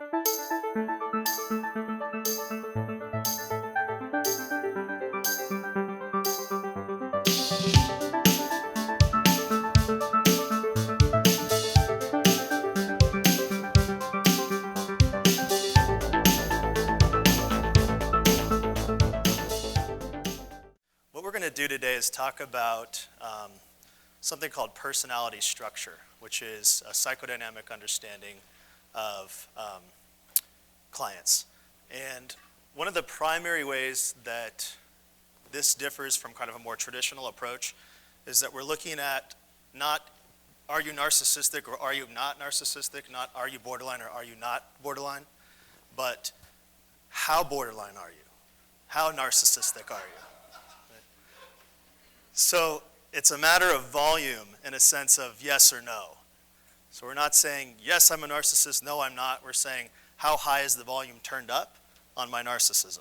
What we're going to do today is talk about something called personality structure, which is a psychodynamic understanding of clients. And one of the primary ways that this differs from kind of a more traditional approach is that we're looking at not are you narcissistic or are you not narcissistic, not are you borderline or are you not borderline, but how borderline are you? How narcissistic are you? So it's a matter of volume in a sense of yes or no. So we're not saying, yes, I'm a narcissist, no, I'm not. We're saying, how high is the volume turned up on my narcissism?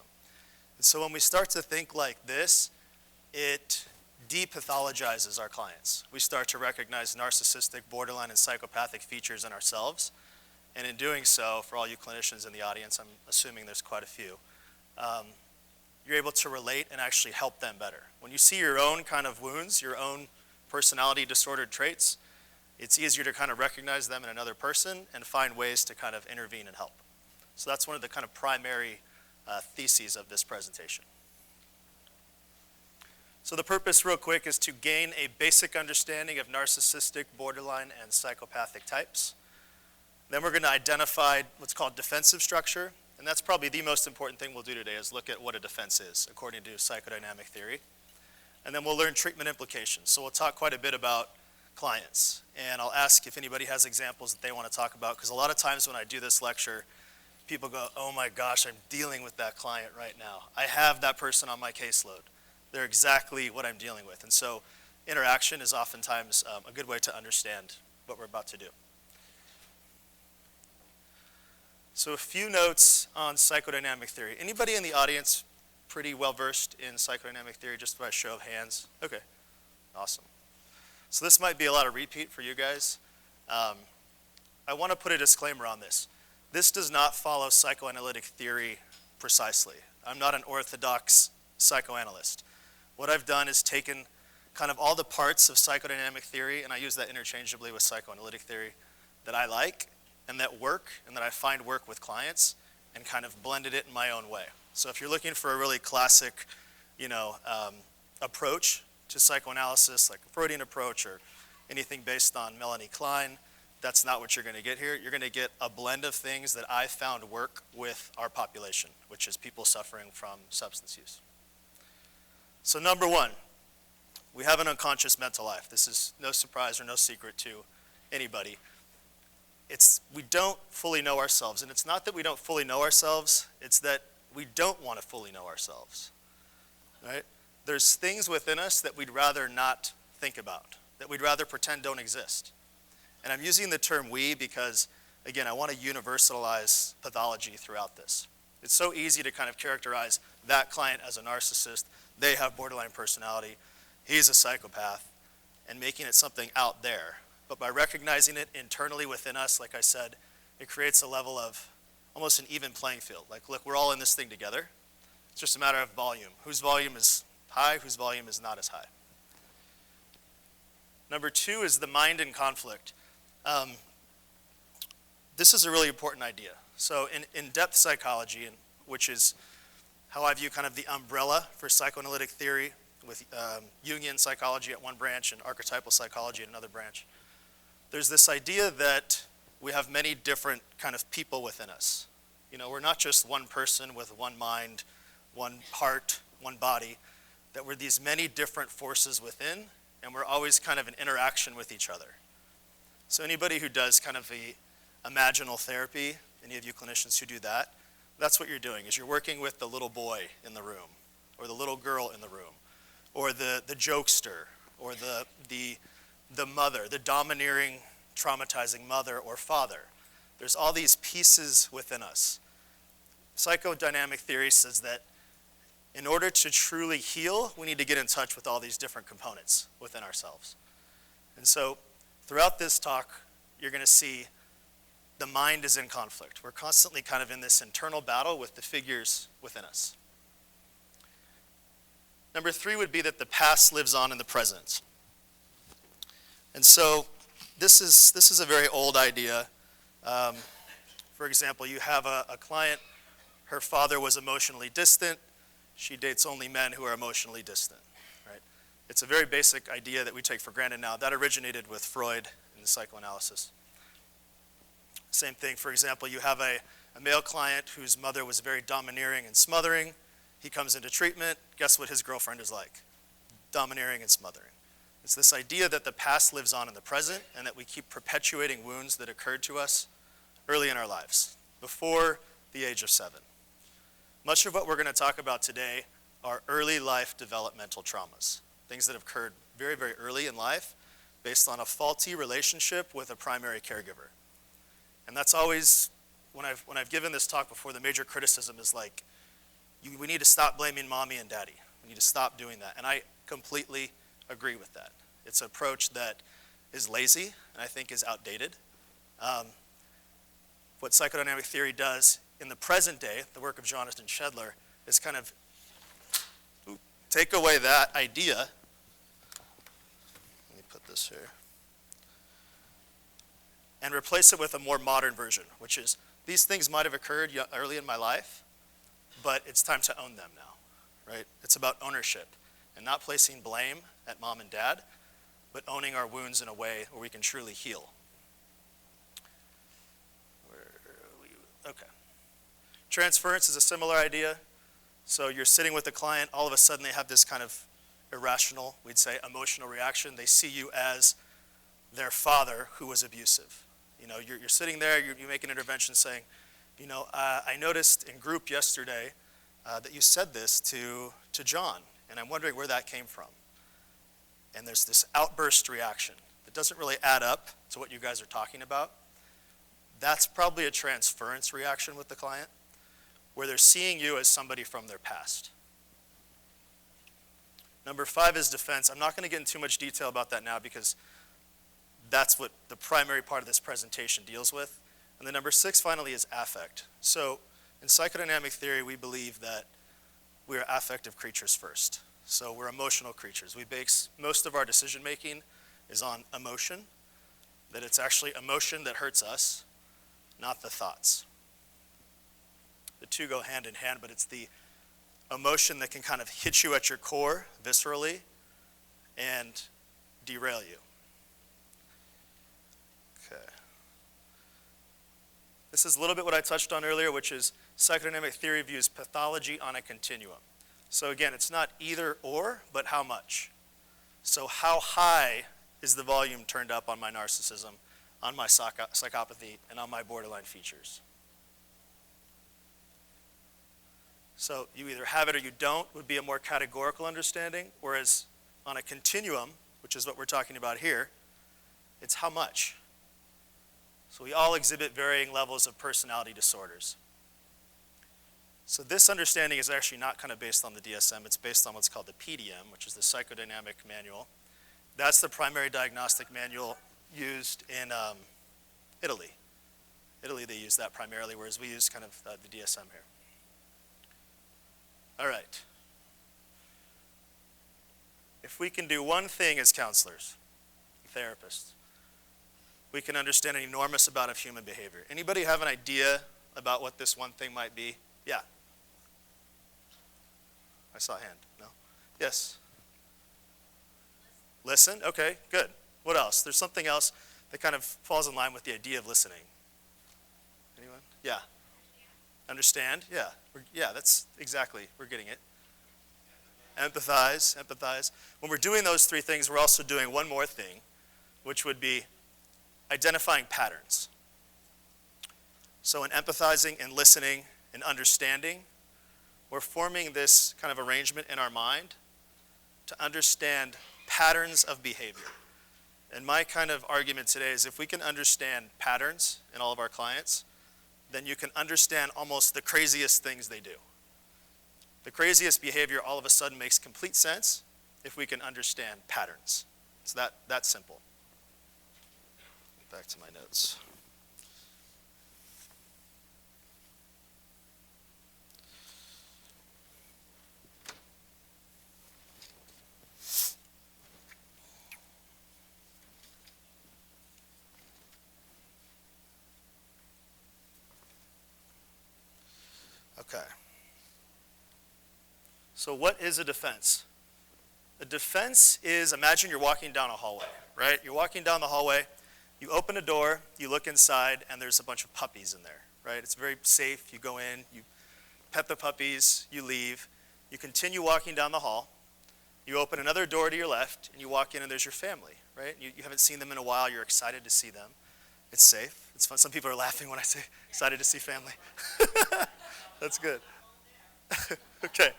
And so when we start to think like this, it depathologizes our clients. We start to recognize narcissistic, borderline, and psychopathic features in ourselves. And in doing so, for all you clinicians in the audience, I'm assuming there's quite a few, you're able to relate and actually help them better. When you see your own kind of wounds, your own personality disordered traits, it's easier to kind of recognize them in another person and find ways to kind of intervene and help. So that's one of the kind of primary theses of this presentation. So the purpose, real quick, is to gain a basic understanding of narcissistic, borderline, and psychopathic types. Then we're going to identify what's called defensive structure. And that's probably the most important thing we'll do today is look at what a defense is, according to psychodynamic theory. And then we'll learn treatment implications. So we'll talk quite a bit about clients. And I'll ask if anybody has examples that they want to talk about, because a lot of times when I do this lecture, people go, oh my gosh, I'm dealing with that client right now. I have that person on my caseload. They're exactly what I'm dealing with. And so interaction is oftentimes a good way to understand what we're about to do. So a few notes on psychodynamic theory. Anybody in the audience pretty well versed in psychodynamic theory, just by a show of hands? Okay, awesome. So this might be a lot of repeat for you guys. I want to put a disclaimer on this. This does not follow psychoanalytic theory precisely. I'm not an orthodox psychoanalyst. What I've done is taken kind of all the parts of psychodynamic theory, and I use that interchangeably with psychoanalytic theory, that I like, and that work, and that I find work with clients, and kind of blended it in my own way. So if you're looking for a really classic, approach to psychoanalysis, like a Freudian approach or anything based on Melanie Klein, that's not what you're going to get here. You're going to get a blend of things that I found work with our population, which is people suffering from substance use. So number one, we have an unconscious mental life. This is no surprise or no secret to anybody. We don't fully know ourselves, and it's not that we don't fully know ourselves, it's that we don't want to fully know ourselves, right? There's things within us that we'd rather not think about, that we'd rather pretend don't exist. And I'm using the term we because, again, I want to universalize pathology throughout this. It's so easy to kind of characterize that client as a narcissist, they have borderline personality, he's a psychopath, and making it something out there. But by recognizing it internally within us, like I said, it creates a level of almost an even playing field. Like, look, we're all in this thing together. It's just a matter of volume. Whose volume is high, whose volume is not as high. Number two is the mind in conflict. This is a really important idea. So in-depth psychology, which is how I view kind of the umbrella for psychoanalytic theory, with Jungian psychology at one branch and archetypal psychology at another branch, there's this idea that we have many different kind of people within us. We're not just one person with one mind, one heart, one body, that we're these many different forces within, and we're always kind of in interaction with each other. So anybody who does kind of the imaginal therapy, any of you clinicians who do that, that's what you're doing, is you're working with the little boy in the room, or the little girl in the room, or the jokester, or the mother, the domineering, traumatizing mother or father. There's all these pieces within us. Psychodynamic theory says that in order to truly heal, we need to get in touch with all these different components within ourselves. And so throughout this talk, you're going to see the mind is in conflict. We're constantly kind of in this internal battle with the figures within us. Number 3 would be that the past lives on in the present. And so this is a very old idea. For example, you have a client, her father was emotionally distant. She dates only men who are emotionally distant, right? It's a very basic idea that we take for granted now. That originated with Freud in the psychoanalysis. Same thing, for example, you have a male client whose mother was very domineering and smothering. He comes into treatment. Guess what his girlfriend is like? Domineering and smothering. It's this idea that the past lives on in the present and that we keep perpetuating wounds that occurred to us early in our lives, before the age of 7. Much of what we're going to talk about today are early life developmental traumas, things that have occurred very, very early in life based on a faulty relationship with a primary caregiver. And that's always, when I've given this talk before, the major criticism is like, we need to stop blaming mommy and daddy. We need to stop doing that. And I completely agree with that. It's an approach that is lazy and I think is outdated. What psychodynamic theory does in the present day, the work of Jonathan Shedler, is kind of take away that idea. Let me put this here. And replace it with a more modern version, which is these things might have occurred early in my life, but it's time to own them now, right? It's about ownership and not placing blame at mom and dad, but owning our wounds in a way where we can truly heal. Okay. Transference is a similar idea. So you're sitting with a client, all of a sudden they have this kind of irrational, we'd say emotional reaction. They see you as their father who was abusive. You know, you're sitting there, you make an intervention saying, you know, I noticed in group yesterday that you said this to John, and I'm wondering where that came from. And there's this outburst reaction that doesn't really add up to what you guys are talking about. That's probably a transference reaction with the client, where they're seeing you as somebody from their past. Number 5 is defense. I'm not going to get into too much detail about that now because that's what the primary part of this presentation deals with. And then number 6 finally is affect. So in psychodynamic theory, we believe that we are affective creatures first. So we're emotional creatures. We base most of our decision making is on emotion, that it's actually emotion that hurts us, not the thoughts. The two go hand in hand, but it's the emotion that can kind of hit you at your core viscerally and derail you. Okay. This is a little bit what I touched on earlier, which is psychodynamic theory views pathology on a continuum. So again, it's not either or, but how much. So how high is the volume turned up on my narcissism, on my psychopathy, and on my borderline features? So you either have it or you don't would be a more categorical understanding, whereas on a continuum, which is what we're talking about here, it's how much. So we all exhibit varying levels of personality disorders. So this understanding is actually not kind of based on the DSM, it's based on what's called the PDM, which is the Psychodynamic Manual. That's the primary diagnostic manual used in Italy. Italy, they use that primarily, whereas we use kind of the DSM here. All right. If we can do one thing as counselors, therapists, we can understand an enormous amount of human behavior. Anybody have an idea about what this one thing might be? Yeah. I saw a hand. No? Yes? Listen? Okay, good. What else? There's something else that kind of falls in line with the idea of listening. Anyone? Yeah. Understand? Yeah. Yeah, that's exactly, we're getting it. Empathize, empathize. When we're doing those three things, we're also doing one more thing, which would be identifying patterns. So in empathizing and listening and understanding, we're forming this kind of arrangement in our mind to understand patterns of behavior. And my kind of argument today is if we can understand patterns in all of our clients, then you can understand almost the craziest things they do. The craziest behavior all of a sudden makes complete sense if we can understand patterns. It's that simple. Back to my notes. Okay. So what is a defense? A defense is, imagine you're walking down a hallway, right? You're walking down the hallway, you open a door, you look inside, and there's a bunch of puppies in there, right? It's very safe. You go in, you pet the puppies, you leave. You continue walking down the hall. You open another door to your left, and you walk in, and there's your family, right? You haven't seen them in a while. You're excited to see them. It's safe. It's fun. Some people are laughing when I say excited to see family. That's good. Okay.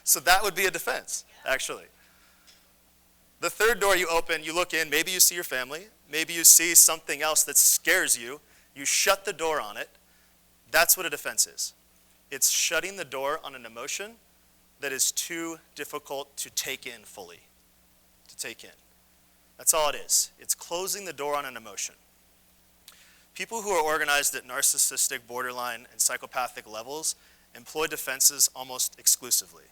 So that would be a defense, actually. The third door you open, you look in, maybe you see your family, maybe you see something else that scares you, you shut the door on it. That's what a defense is. It's shutting the door on an emotion that is too difficult to take in fully, to take in. That's all it is. It's closing the door on an emotion. People who are organized at narcissistic, borderline, and psychopathic levels employ defenses almost exclusively.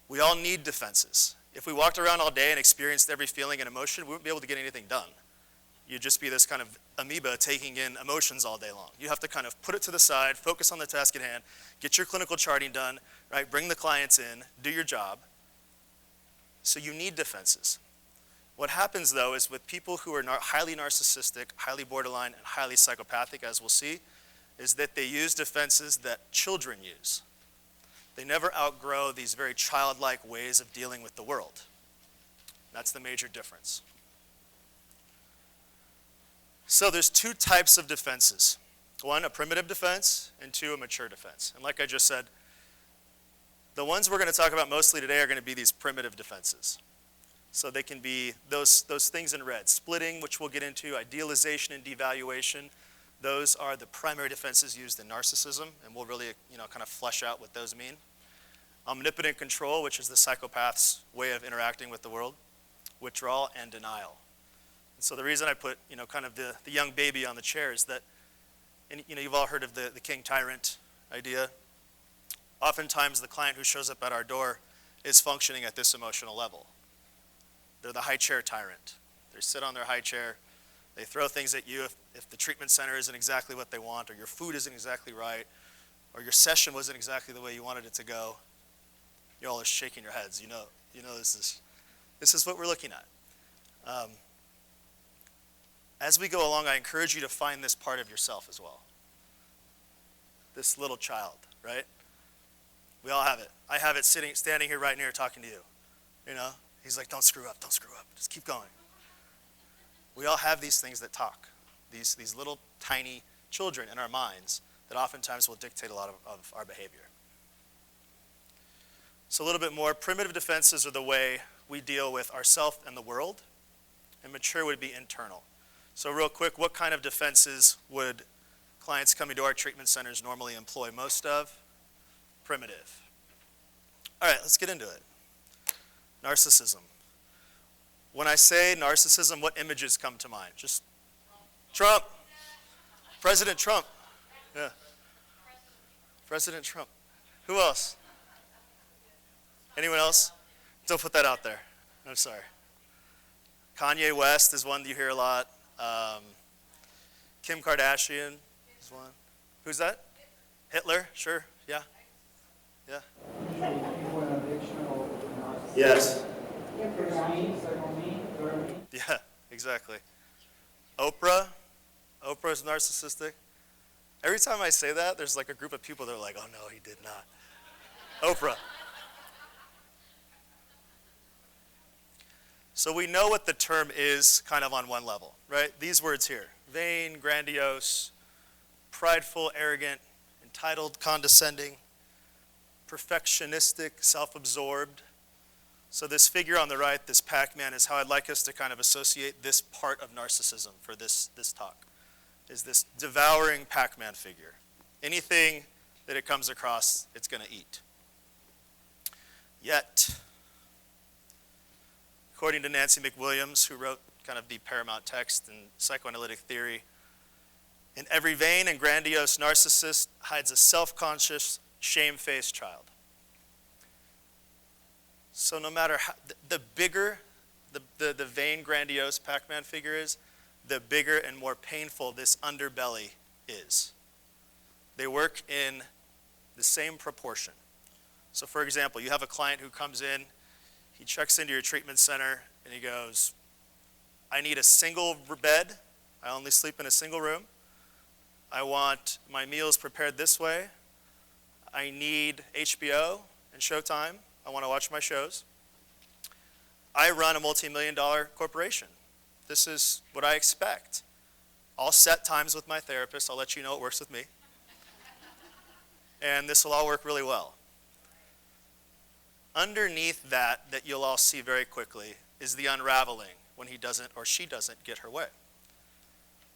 We all need defenses. If we walked around all day and experienced every feeling and emotion, we wouldn't be able to get anything done. You'd just be this kind of amoeba taking in emotions all day long. You have to kind of put it to the side, focus on the task at hand, get your clinical charting done, right? Bring the clients in, do your job. So you need defenses. What happens, though, is with people who are highly narcissistic, highly borderline, and highly psychopathic, as we'll see, is that they use defenses that children use. They never outgrow these very childlike ways of dealing with the world. That's the major difference. So there's two types of defenses. One, a primitive defense, and two, a mature defense. And like I just said, the ones we're going to talk about mostly today are going to be these primitive defenses. So they can be those things in red. Splitting, which we'll get into, idealization and devaluation. Those are the primary defenses used in narcissism, and we'll really kind of flesh out what those mean. Omnipotent control, which is the psychopath's way of interacting with the world. Withdrawal and denial. And so the reason I put kind of the young baby on the chair is that, and you've all heard of the king tyrant idea. Oftentimes the client who shows up at our door is functioning at this emotional level. They're the high chair tyrant. They sit on their high chair. They throw things at you if the treatment center isn't exactly what they want, or your food isn't exactly right, or your session wasn't exactly the way you wanted it to go. You all are shaking your heads. You know this is what we're looking at. As we go along, I encourage you to find this part of yourself as well. This little child, right? We all have it. I have it standing here right near talking to you. He's like, don't screw up, just keep going. We all have these things that talk, these little tiny children in our minds that oftentimes will dictate a lot of our behavior. So a little bit more, primitive defenses are the way we deal with ourselves and the world, and mature would be internal. So real quick, what kind of defenses would clients coming to our treatment centers normally employ most of? Primitive. All right, let's get into it. Narcissism. When I say narcissism, what images come to mind? Just Trump. President Trump. Yeah. President Trump. Who else? Anyone else? Don't put that out there. I'm sorry. Kanye West is one that you hear a lot. Kim Kardashian is one. Who's that? Hitler? Sure. Yeah. Yeah. Yes. Yeah, exactly. Oprah. Oprah's narcissistic. Every time I say that, there's like a group of people that are like, oh no, he did not. Oprah. So we know what the term is kind of on one level, right? These words here: vain, grandiose, prideful, arrogant, entitled, condescending, perfectionistic, self-absorbed. So this figure on the right, this Pac-Man, is how I'd like us to kind of associate this part of narcissism for this talk, is this devouring Pac-Man figure. Anything that it comes across, it's going to eat. Yet, according to Nancy McWilliams, who wrote kind of the paramount text in Psychoanalytic Theory, in every vain and grandiose narcissist hides a self-conscious, shame-faced child. So no matter how, the bigger the vain, grandiose Pac-Man figure is, the bigger and more painful this underbelly is. they work in the same proportion. So for example, you have a client who comes in, he checks into your treatment center, and he goes, I need a single bed. I only sleep in a single room. I want my meals prepared this way. I need HBO and Showtime. I want to watch my shows. I run a multi-million-dollar corporation. This is what I expect. I'll set times with my therapist. I'll let you know it works with me. And this will all work really well. Underneath that you'll all see very quickly, is the unraveling when he doesn't or she doesn't get her way.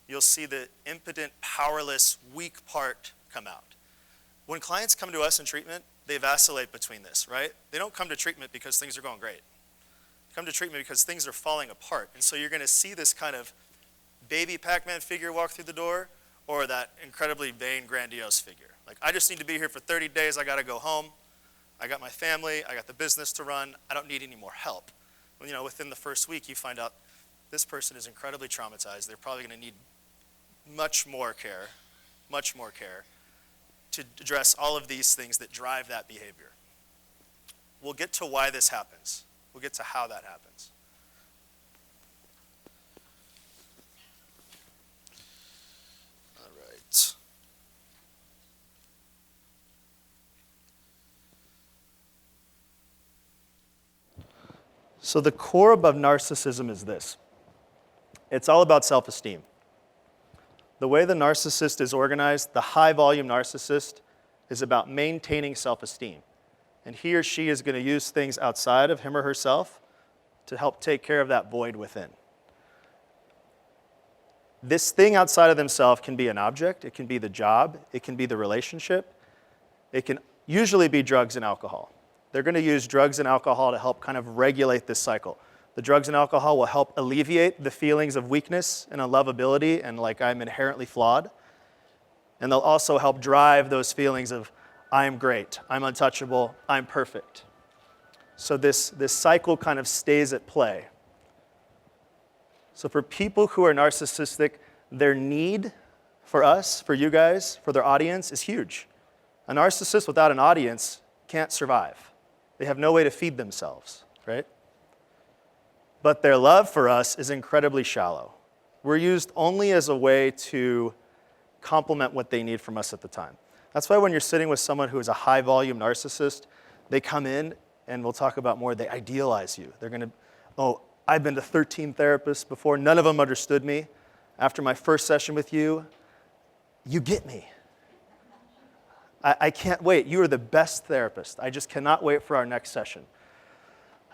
You'll see the impotent, powerless, weak part come out. When clients come to us in treatment, they vacillate between this, right? They don't come to treatment because things are going great. They come to treatment because things are falling apart. And so you're going to see this kind of baby Pac-Man figure walk through the door, or that incredibly vain, grandiose figure. Like, I just need to be here for 30 days. I got to go home. I got my family. I got the business to run. I don't need any more help. You know, within the first week, you find out this person is incredibly traumatized. They're probably going to need much more care to address all of these things that drive that behavior. We'll get to why this happens. We'll get to how that happens. All right. So the core of narcissism is this. It's all about self-esteem. The way the narcissist is organized, the high-volume narcissist, is about maintaining self-esteem. And he or she is going to use things outside of him or herself to help take care of that void within. This thing outside of themselves can be an object, it can be the job, it can be the relationship, it can usually be drugs and alcohol. They're going to use drugs and alcohol to help kind of regulate this cycle. The drugs and alcohol will help alleviate the feelings of weakness and unlovability and like I'm inherently flawed. And they'll also help drive those feelings of I'm great, I'm untouchable, I'm perfect. So this cycle kind of stays at play. So for people who are narcissistic, their need for us, for you guys, for their audience is huge. A narcissist without an audience can't survive. They have no way to feed themselves, right? But their love for us is incredibly shallow. We're used only as a way to complement what they need from us at the time. That's why when you're sitting with someone who is a high-volume narcissist, they come in, and we'll talk about more, they idealize you. They're going to, oh, I've been to 13 therapists before. None of them understood me. After my first session with you, you get me. I can't wait. You are the best therapist. I just cannot wait for our next session.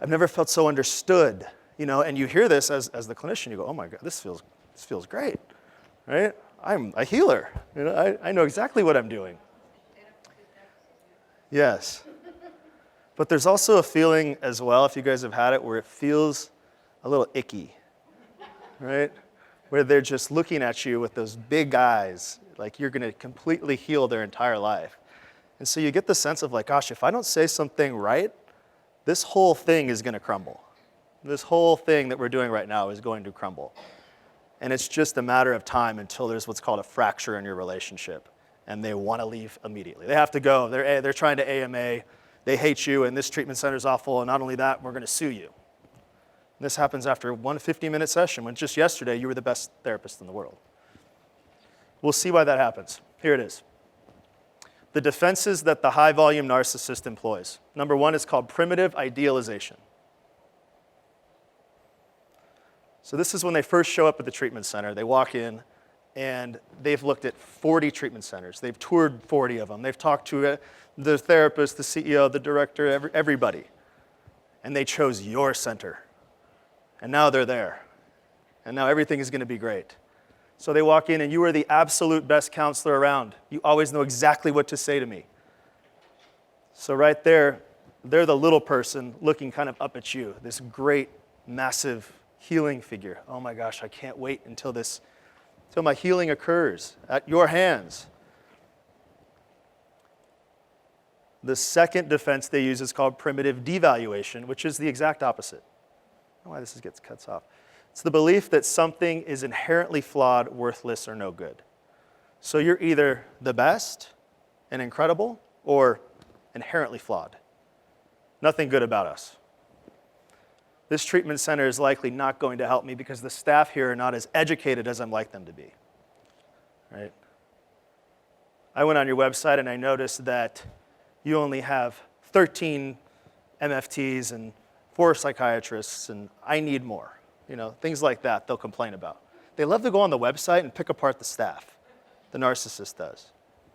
I've never felt so understood. You know, and you hear this as the clinician, you go, oh my God, this feels great, right? I'm a healer. You know, I know exactly what I'm doing. Yes. But there's also a feeling as well, if you guys have had it, where it feels a little icky, right? Where they're just looking at you with those big eyes, like you're going to completely heal their entire life. And so you get the sense of like, gosh, if I don't say something right, this whole thing is going to crumble. This whole thing that we're doing right now is going to crumble. And it's just a matter of time until there's what's called a fracture in your relationship. And they want to leave immediately. They have to go. They're trying to AMA. They hate you, and this treatment center is awful. And not only that, we're going to sue you. And this happens after one 50-minute session, when just yesterday you were the best therapist in the world. We'll see why that happens. Here it is. The defenses that the high-volume narcissist employs. Number one is called primitive idealization. So this is when they first show up at the treatment center. They walk in, and they've looked at 40 treatment centers. They've toured 40 of them. They've talked to the therapist, the CEO, the director, everybody. And they chose your center. And now they're there. And now everything is going to be great. So they walk in, and you are the absolute best counselor around. You always know exactly what to say to me. So right there, they're the little person looking kind of up at you, this great, massive healing figure. Oh my gosh, I can't wait until my healing occurs at your hands. The second defense they use is called primitive devaluation, which is the exact opposite. I don't know why this gets cut off. It's the belief that something is inherently flawed, worthless, or no good. So you're either the best and incredible or inherently flawed. Nothing good about us. This treatment center is likely not going to help me because the staff here are not as educated as I'd like them to be. Right? I went on your website and I noticed that you only have 13 MFTs and 4 psychiatrists, and I need more. Things like that they'll complain about. They love to go on the website and pick apart the staff. The narcissist does.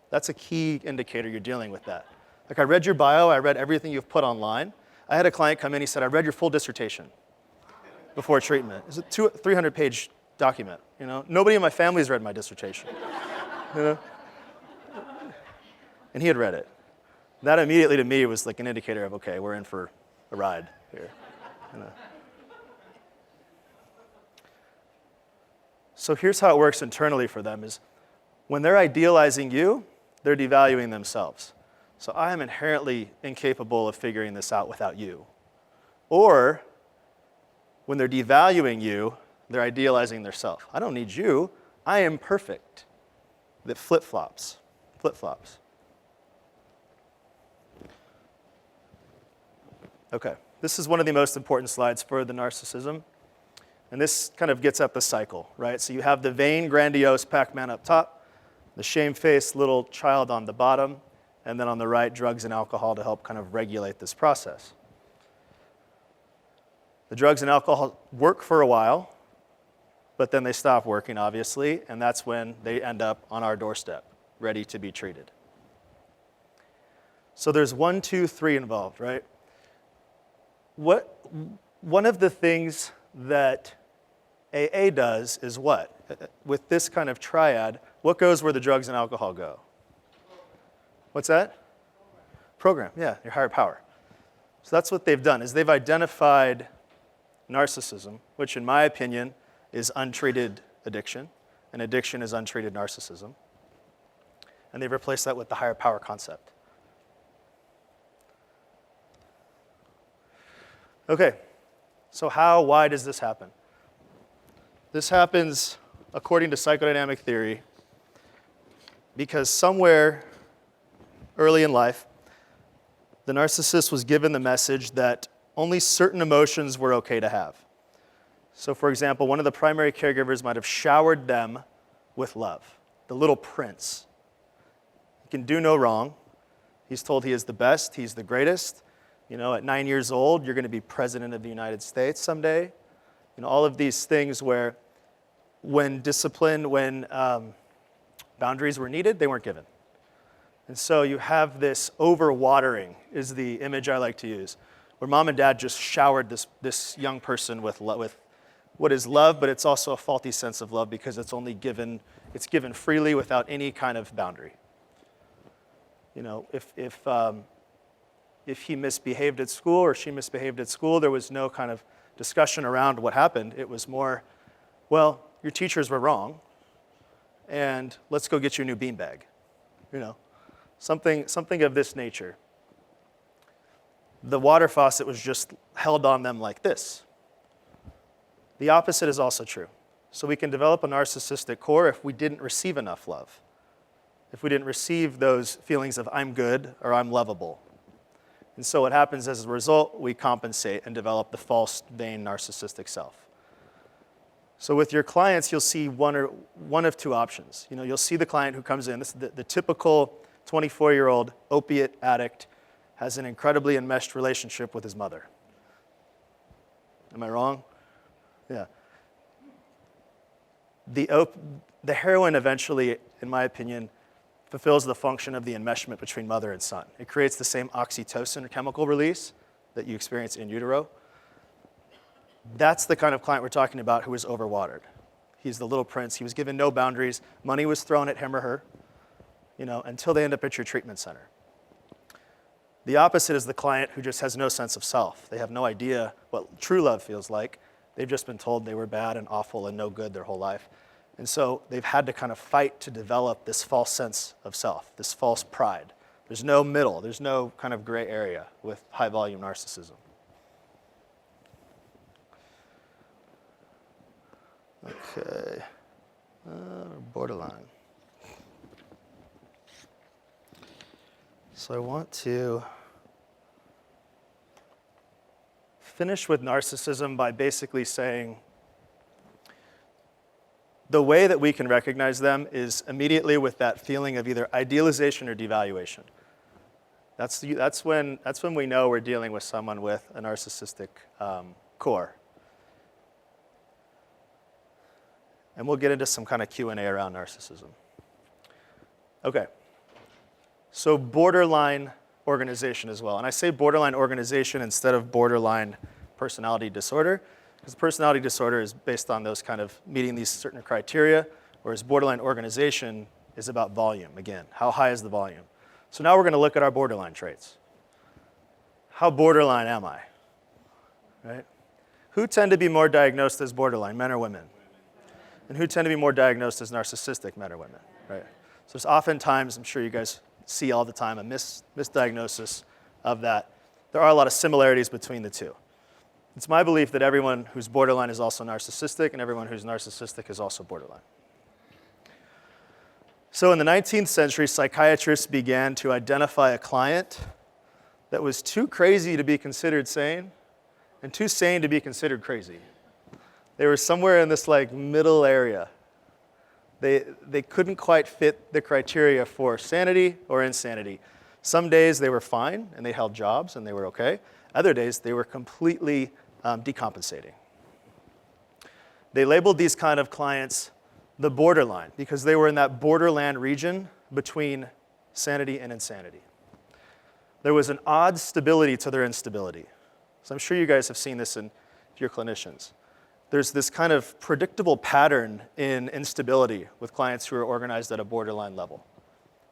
That's a key indicator you're dealing with that. Like, I read your bio, I read everything you've put online. I had a client come in, he said, I read your full dissertation before treatment. It's a 300-page document. Nobody in my family's read my dissertation. And he had read it. That immediately to me was like an indicator of, okay, we're in for a ride here. So here's how it works internally for them is when they're idealizing you, they're devaluing themselves. So I am inherently incapable of figuring this out without you. Or when they're devaluing you, they're idealizing themselves. I don't need you. I am perfect. That flip-flops. Okay, this is one of the most important slides for the narcissism. And this kind of gets at the cycle, right? So you have the vain, grandiose Pac-Man up top, the shamefaced little child on the bottom, and then on the right, drugs and alcohol to help kind of regulate this process. The drugs and alcohol work for a while, but then they stop working, obviously, and that's when they end up on our doorstep, ready to be treated. So there's 1, 2, 3 involved, right? One of the things that AA does is what? With this kind of triad, what goes where the drugs and alcohol go? What's that? Program, yeah, your higher power. So that's what they've done, is they've identified narcissism, which in my opinion is untreated addiction, and addiction is untreated narcissism. And they've replaced that with the higher power concept. Okay, so why does this happen? This happens, according to psychodynamic theory, because somewhere early in life, the narcissist was given the message that only certain emotions were okay to have. So for example, one of the primary caregivers might have showered them with love. The little prince. He can do no wrong. He's told he is the best, he's the greatest. At 9 years old, you're going to be president of the United States someday. All of these things where when boundaries were needed, they weren't given. And so you have this overwatering is the image I like to use, where mom and dad just showered this young person with what is love, but it's also a faulty sense of love because it's given freely without any kind of boundary. If he misbehaved at school or she misbehaved at school, there was no kind of discussion around what happened. It was more, well, your teachers were wrong, and let's go get you a new beanbag. Something of this nature. The water faucet was just held on them like this. The opposite is also true. So we can develop a narcissistic core if we didn't receive enough love. If we didn't receive those feelings of I'm good or I'm lovable. And so what happens as a result, we compensate and develop the false, vain, narcissistic self. So with your clients, you'll see one of two options. You'll see the client who comes in, this is the typical 24-year-old opiate addict, has an incredibly enmeshed relationship with his mother. Am I wrong? Yeah. The heroin eventually, in my opinion, fulfills the function of the enmeshment between mother and son. It creates the same oxytocin chemical release that you experience in utero. That's the kind of client we're talking about who is overwatered. He's the little prince. He was given no boundaries. Money was thrown at him or her, until they end up at your treatment center. The opposite is the client who just has no sense of self. They have no idea what true love feels like. They've just been told they were bad and awful and no good their whole life. And so they've had to kind of fight to develop this false sense of self, this false pride. There's no middle. There's no kind of gray area with high-volume narcissism. Okay. Borderline. So I want to finish with narcissism by basically saying the way that we can recognize them is immediately with that feeling of either idealization or devaluation. That's when we know we're dealing with someone with a narcissistic core. And we'll get into some kind of Q&A around narcissism. Okay. So borderline organization as well. And I say borderline organization instead of borderline personality disorder, because personality disorder is based on those kind of meeting these certain criteria, whereas borderline organization is about volume. Again, how high is the volume? So now we're going to look at our borderline traits. How borderline am I? Right? Who tend to be more diagnosed as borderline, men or women? And who tend to be more diagnosed as narcissistic, men or women? Right? So there's oftentimes, I'm sure you guys see all the time, a misdiagnosis of that. There are a lot of similarities between the two. It's my belief that everyone who's borderline is also narcissistic, and everyone who's narcissistic is also borderline. So in the 19th century, psychiatrists began to identify a client that was too crazy to be considered sane and too sane to be considered crazy. They were somewhere in this like middle area. They couldn't quite fit the criteria for sanity or insanity. Some days they were fine and they held jobs and they were okay. Other days they were completely decompensating. They labeled these kind of clients the borderline because they were in that borderland region between sanity and insanity. There was an odd stability to their instability. So I'm sure you guys have seen this in your clinicians. There's this kind of predictable pattern in instability with clients who are organized at a borderline level.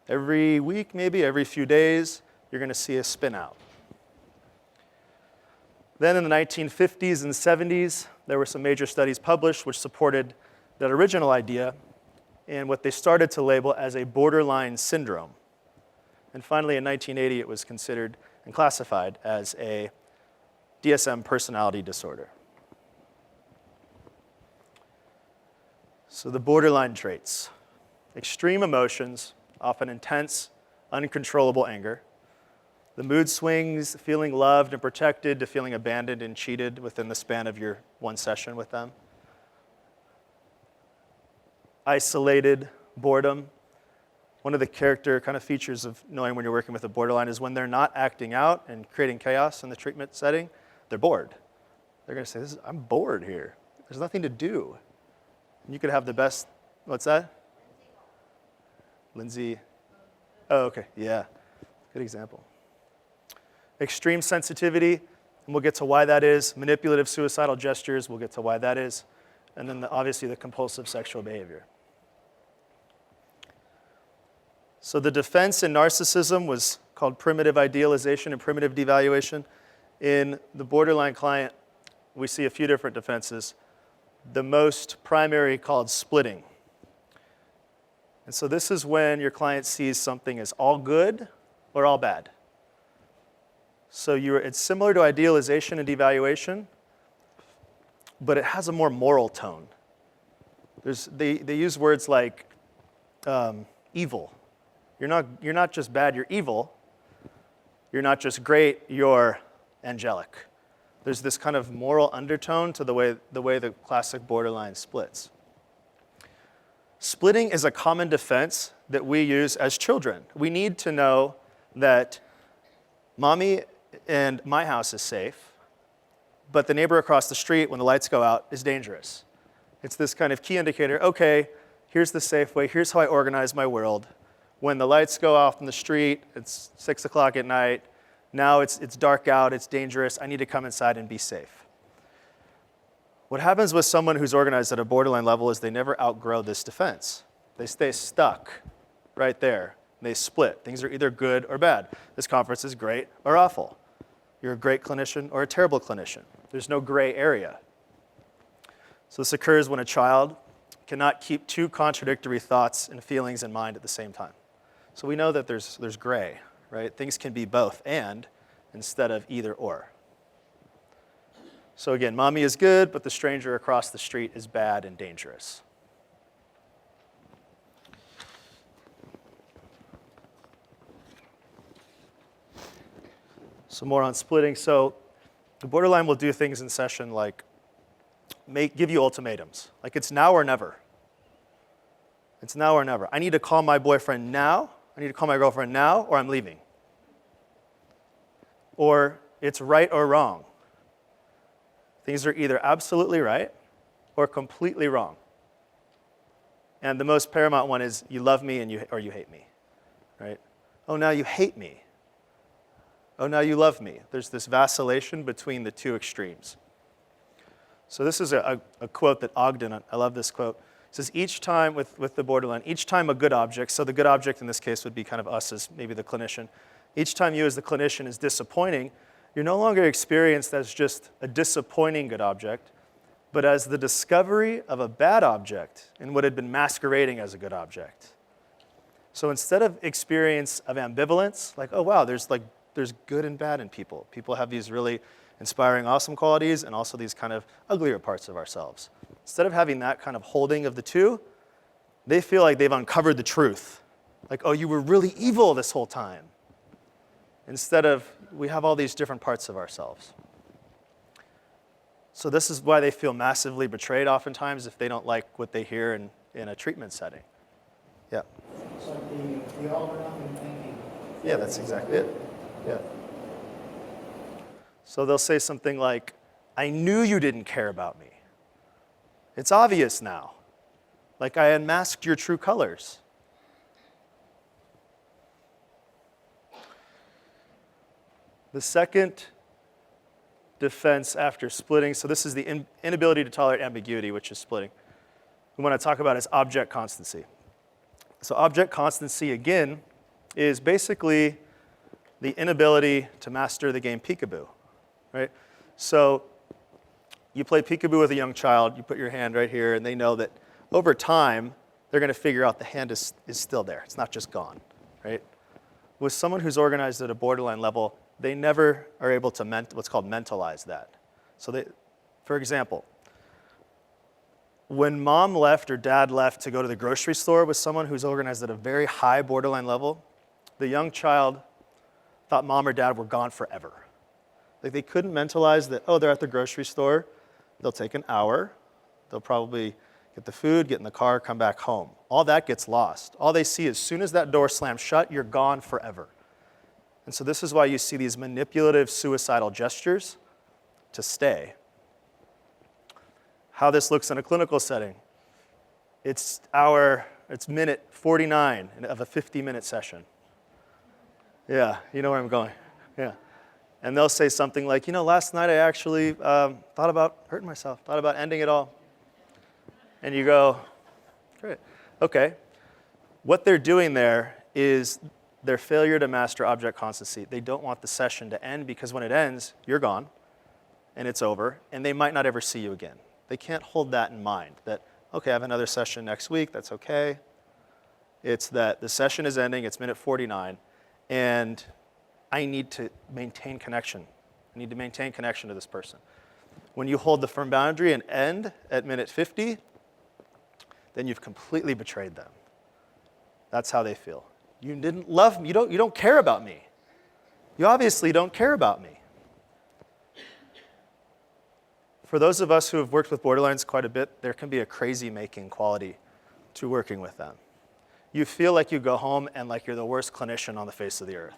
Every week, maybe every few days, you're going to see a spin out. Then in the 1950s and 70s, there were some major studies published which supported that original idea and what they started to label as a borderline syndrome. And finally, in 1980, it was considered and classified as a DSM personality disorder. So the borderline traits: extreme emotions, often intense, uncontrollable anger. The mood swings, feeling loved and protected to feeling abandoned and cheated within the span of your one session with them. Isolated boredom. One of the character kind of features of knowing when you're working with a borderline is when they're not acting out and creating chaos in the treatment setting, they're bored. They're going to say, I'm bored here. There's nothing to do. And you could have the best, what's that? Lindsay. Oh, okay, yeah, good example. Extreme sensitivity, and we'll get to why that is. Manipulative suicidal gestures, we'll get to why that is. And then obviously the compulsive sexual behavior. So the defense in narcissism was called primitive idealization and primitive devaluation. In the borderline client, we see a few different defenses. The most primary called splitting. And so this is when your client sees something as all good or all bad. So it's similar to idealization and devaluation, but it has a more moral tone. They use words like evil. You're not just bad, you're evil. You're not just great, you're angelic. There's this kind of moral undertone to the way the classic borderline splits. Splitting is a common defense that we use as children. We need to know that mommy and my house is safe, but the neighbor across the street, when the lights go out, is dangerous. It's this kind of key indicator, okay, here's the safe way, here's how I organize my world. When the lights go off in the street, it's 6 o'clock at night, now it's dark out, it's dangerous, I need to come inside and be safe. What happens with someone who's organized at a borderline level is they never outgrow this defense. They stay stuck right there. They split. Things are either good or bad. This conference is great or awful. You're a great clinician or a terrible clinician. There's no gray area. So this occurs when a child cannot keep two contradictory thoughts and feelings in mind at the same time. So we know that there's gray, right? Things can be both and instead of either or. So again, mommy is good, but the stranger across the street is bad and dangerous. So more on splitting. So the borderline will do things in session like give you ultimatums. Like it's now or never. It's now or never. I need to call my boyfriend now. I need to call my girlfriend now, or I'm leaving. Or it's right or wrong. Things are either absolutely right or completely wrong. And the most paramount one is you love me or you hate me, right? Oh, now you hate me. Oh, now you love me. There's this vacillation between the two extremes. So this is a quote that Ogden, I love this quote. It says, each time with the borderline, each time a good object, so the good object in this case would be kind of us as maybe the clinician. Each time you as the clinician is disappointing, you're no longer experienced as just a disappointing good object, but as the discovery of a bad object in what had been masquerading as a good object. So instead of experience of ambivalence, like, oh wow, there's good and bad in people. People have these really inspiring, awesome qualities and also these kind of uglier parts of ourselves. Instead of having that kind of holding of the two, they feel like they've uncovered the truth. Like, oh, you were really evil this whole time. Instead of, we have all these different parts of ourselves. So this is why they feel massively betrayed oftentimes if they don't like what they hear in a treatment setting. Yeah. It's like the all or nothing thinking. Yeah, that's exactly it. Yeah. So they'll say something like, I knew you didn't care about me. It's obvious now. Like I unmasked your true colors. The second defense after splitting, so this is the inability to tolerate ambiguity, which is splitting. We want to talk about is object constancy. So object constancy, again, is basically the inability to master the game peekaboo, right? So you play peekaboo with a young child, you put your hand right here, and they know that over time, they're going to figure out the hand is still there. It's not just gone, right? With someone who's organized at a borderline level, they never are able to what's called mentalize that. So for example, when mom left or dad left to go to the grocery store with someone who's organized at a very high borderline level, the young child thought mom or dad were gone forever. Like they couldn't mentalize that, oh, they're at the grocery store, they'll take an hour, they'll probably get the food, get in the car, come back home. All that gets lost. All they see as soon as that door slams shut, you're gone forever. And so this is why you see these manipulative suicidal gestures to stay. How this looks in a clinical setting. It's minute 49 of a 50-minute session. Yeah, you know where I'm going. Yeah. And they'll say something like, last night I actually thought about hurting myself, thought about ending it all. And you go, great. Okay. What they're doing there is their failure to master object constancy. They don't want the session to end because when it ends, you're gone and it's over, and they might not ever see you again. They can't hold that in mind, that, okay, I have another session next week, that's okay. It's that the session is ending, it's minute 49, and I need to maintain connection. I need to maintain connection to this person. When you hold the firm boundary and end at minute 50, then you've completely betrayed them. That's how they feel. You didn't love me. You don't care about me. You obviously don't care about me. For those of us who have worked with borderlines quite a bit, there can be a crazy-making quality to working with them. You feel like you go home and like you're the worst clinician on the face of the earth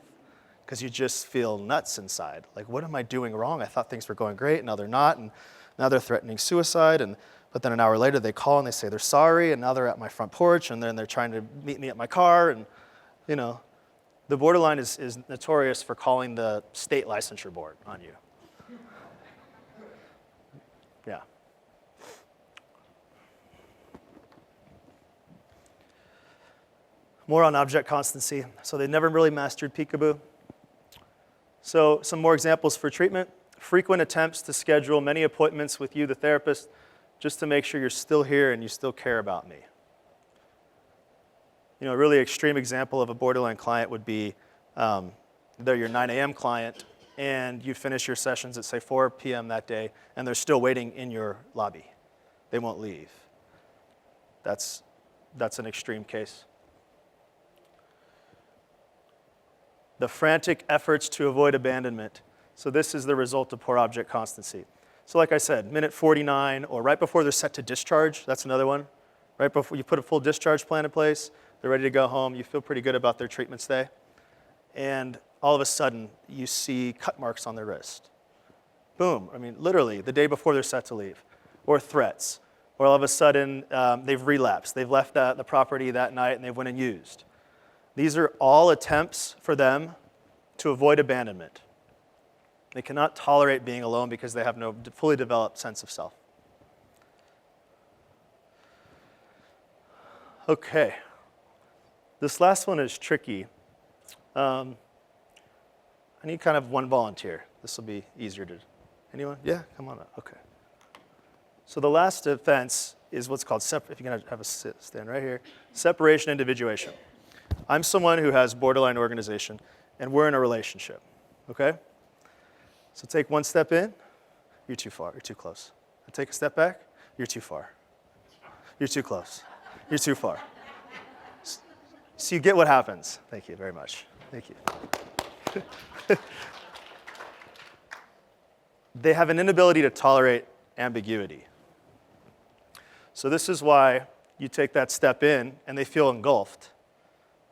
because you just feel nuts inside. Like, what am I doing wrong? I thought things were going great, now they're not, and now they're threatening suicide, but then an hour later they call and they say they're sorry, and now they're at my front porch, and then they're trying to meet me at my car, and the borderline is notorious for calling the state licensure board on you. Yeah. More on object constancy. So they never really mastered peekaboo. So some more examples for treatment. Frequent attempts to schedule many appointments with you, the therapist, just to make sure you're still here and you still care about me. A really extreme example of a borderline client would be they're your 9 a.m. client, and you finish your sessions at, say, 4 p.m. that day, and they're still waiting in your lobby. They won't leave. That's an extreme case. The frantic efforts to avoid abandonment. So this is the result of poor object constancy. So like I said, minute 49, or right before they're set to discharge, that's another one. Right before you put a full discharge plan in place, they're ready to go home, you feel pretty good about their treatment stay, and all of a sudden, you see cut marks on their wrist. Boom, I mean, literally, the day before they're set to leave. Or threats, or all of a sudden, they've relapsed. They've left the property that night and they went and used. These are all attempts for them to avoid abandonment. They cannot tolerate being alone because they have no fully developed sense of self. Okay, this last one is tricky. I need kind of one volunteer. This will be easier to, anyone? Yeah, come on up, okay. So the last offense is what's called, if you're gonna have a stand right here, separation individuation. I'm someone who has borderline organization, and we're in a relationship, okay? So take one step in, you're too far, you're too close. And take a step back, you're too far. You're too close, you're too far. So you get what happens. Thank you very much, thank you. They have an inability to tolerate ambiguity. So this is why you take that step in and they feel engulfed.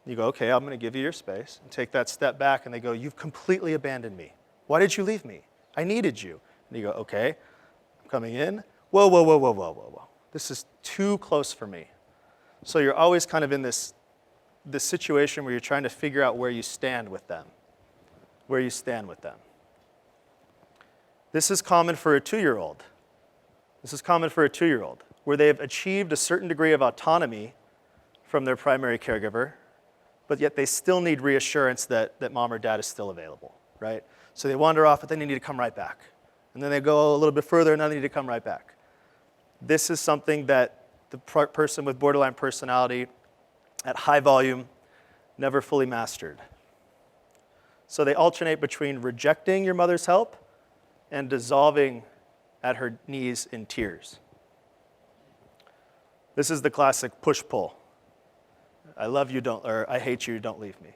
You go, okay, I'm going to give you your space. And take that step back and they go, you've completely abandoned me. Why did you leave me? I needed you. And you go, okay, I'm coming in. Whoa, whoa, whoa, whoa, whoa, whoa, whoa. This is too close for me. So you're always kind of in this situation where you're trying to figure out where you stand with them. Where you stand with them. This is common for a 2-year-old. This is common for a 2-year-old, where they have achieved a certain degree of autonomy from their primary caregiver, but yet they still need reassurance that mom or dad is still available, right? So they wander off, but then they need to come right back. And then they go a little bit further, and then they need to come right back. This is something that the person with borderline personality at high volume never fully mastered. So they alternate between rejecting your mother's help and dissolving at her knees in tears. This is the classic push-pull. I love you, or I hate you, don't leave me.